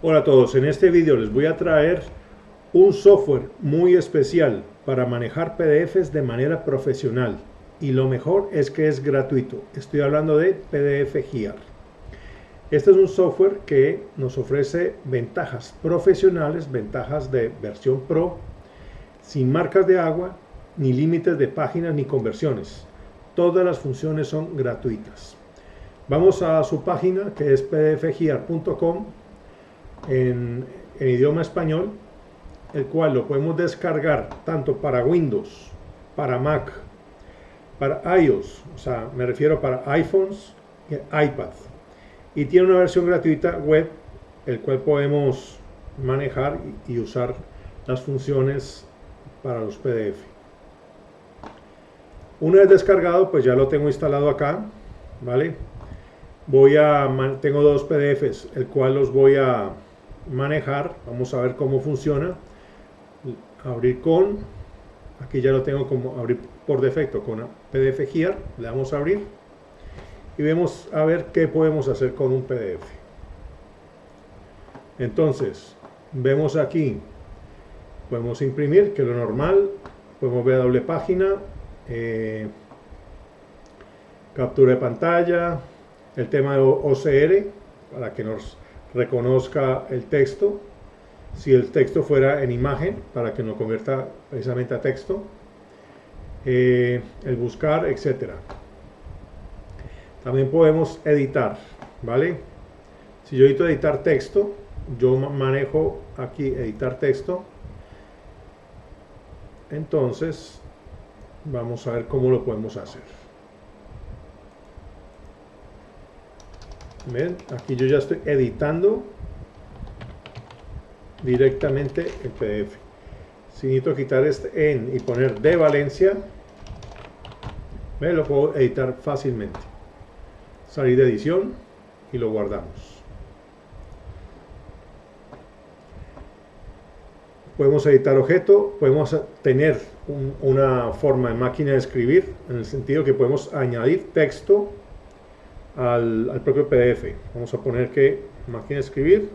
Hola a todos, en este vídeo les voy a traer un software muy especial para manejar PDFs de manera profesional y lo mejor es que es gratuito. Estoy hablando de PDF Gear. Este es un software que nos ofrece ventajas profesionales, ventajas de versión Pro, sin marcas de agua, ni límites de páginas ni conversiones. Todas las funciones son gratuitas. Vamos a su página que es pdfgear.com en idioma español, el cual lo podemos descargar tanto para Windows, para Mac, para iOS, o sea, me refiero para iPhones y iPad. Y tiene una versión gratuita web, el cual podemos manejar y usar las funciones para los PDF. Una vez descargado, pues ya lo tengo instalado acá, ¿vale? Tengo dos PDFs, el cual los voy a manejar. Vamos a ver cómo funciona. Abrir con, aquí ya lo tengo como abrir por defecto con PDF Gear. Le damos a abrir y vemos a ver qué podemos hacer con un PDF. Entonces vemos aquí, podemos imprimir, que es lo normal. Podemos ver a doble página, captura de pantalla, el tema de OCR para que nos reconozca el texto, si el texto fuera en imagen para que nos convierta precisamente a texto, el buscar, etcétera. También podemos editar, ¿vale? Si yo edito editar texto, yo manejo aquí editar texto. Entonces vamos a ver cómo lo podemos hacer. ¿Ven? Aquí yo ya estoy editando directamente el PDF. Si necesito quitar este en y poner de Valencia, ¿ven? Lo puedo editar fácilmente. Salir de edición y lo guardamos. Podemos editar objeto, podemos tener una forma de máquina de escribir, en el sentido que podemos añadir texto al propio PDF. Vamos a poner que máquina de escribir,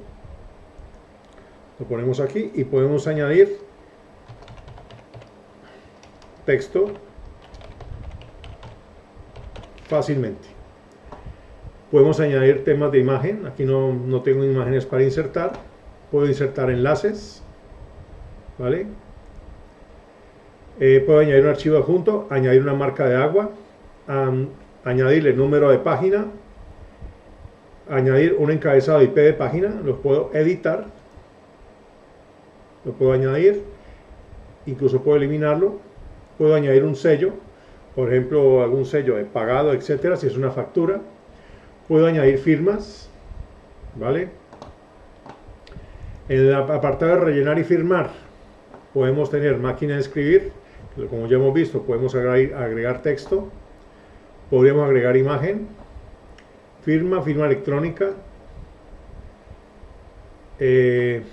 lo ponemos aquí y podemos añadir texto fácilmente. Podemos añadir temas de imagen, aquí no tengo imágenes para insertar. Puedo insertar enlaces, ¿vale? Puedo añadir un archivo adjunto, añadir una marca de agua, añadirle número de página, añadir un encabezado IP de página, lo puedo editar, lo puedo añadir, incluso puedo eliminarlo, puedo añadir un sello, por ejemplo algún sello de pagado, etcétera, si es una factura. Puedo añadir firmas, ¿vale? En el apartado de rellenar y firmar podemos tener máquina de escribir, como ya hemos visto, podemos agregar texto, podríamos agregar imagen, firma electrónica, en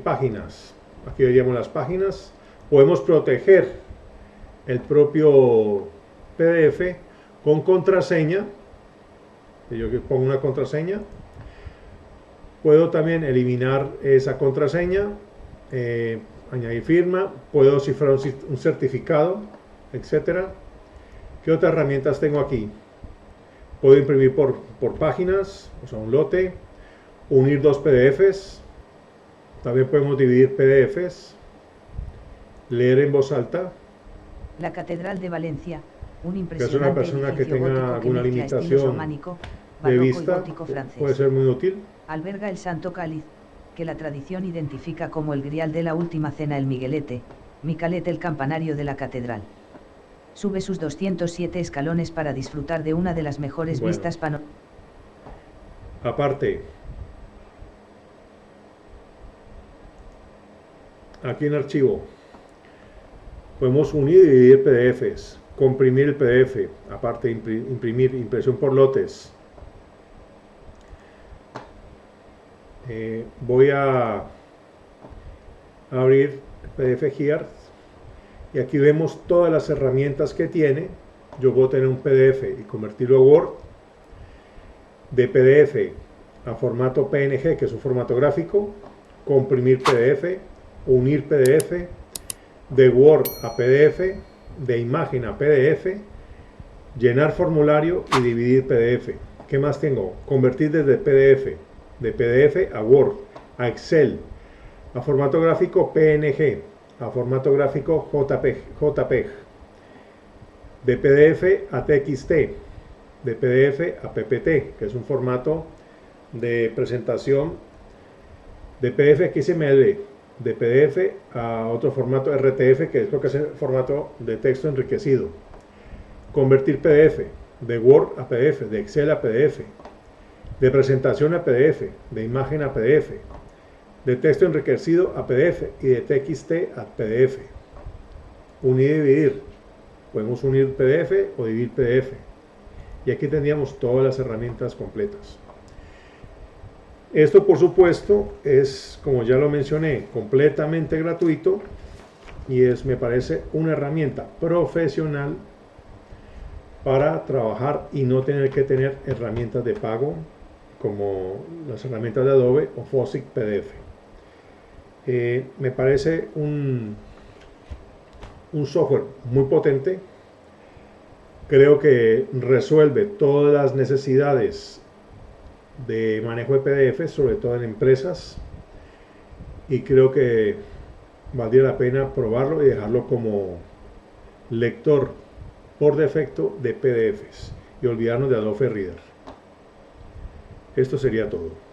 páginas, aquí veríamos las páginas. Podemos proteger el propio PDF con contraseña, yo pongo una contraseña. Puedo también eliminar esa contraseña, añadir firma, puedo cifrar un certificado, etcétera. ¿Qué otras herramientas tengo aquí? Puedo imprimir por páginas, o sea, un lote, unir dos PDFs, también podemos dividir PDFs, leer en voz alta. La Catedral de Valencia, un Que es una persona que tenga alguna limitación de vista, puede ser muy útil. Alberga el Santo Cáliz, que la tradición identifica como el grial de la última cena, el Miguelete, Micalet, el campanario de la catedral. Sube sus 207 escalones para disfrutar de una de las mejores vistas panorámicas. Aparte, aquí en archivo, podemos unir y dividir PDFs, comprimir el PDF, aparte de imprimir, impresión por lotes. Voy a abrir PDF Gear y aquí vemos todas las herramientas que tiene. Yo puedo tener un PDF y convertirlo a Word, de PDF a formato PNG, que es un formato gráfico, comprimir PDF, unir PDF, de Word a PDF, de imagen a PDF, llenar formulario y dividir PDF. ¿Qué más tengo? Convertir desde PDF, de PDF a Word, a Excel, a formato gráfico PNG, a formato gráfico JPEG, de PDF a TXT, de PDF a PPT, que es un formato de presentación, de PDF XML, de PDF a otro formato RTF, que es lo que es el formato de texto enriquecido. Convertir PDF, de Word a PDF, de Excel a PDF, de presentación a PDF, de imagen a PDF, de texto enriquecido a PDF y de TXT a PDF. Unir y dividir. Podemos unir PDF o dividir PDF. Y aquí tendríamos todas las herramientas completas. Esto, por supuesto, es, como ya lo mencioné, completamente gratuito y me parece una herramienta profesional para trabajar y no tener que tener herramientas de pago como las herramientas de Adobe o Fossick PDF. Me parece un software muy potente. Creo que resuelve todas las necesidades de manejo de PDF, sobre todo en empresas, y creo que valdría la pena probarlo y dejarlo como lector por defecto de PDFs y olvidarnos de Adobe Reader. Esto sería todo.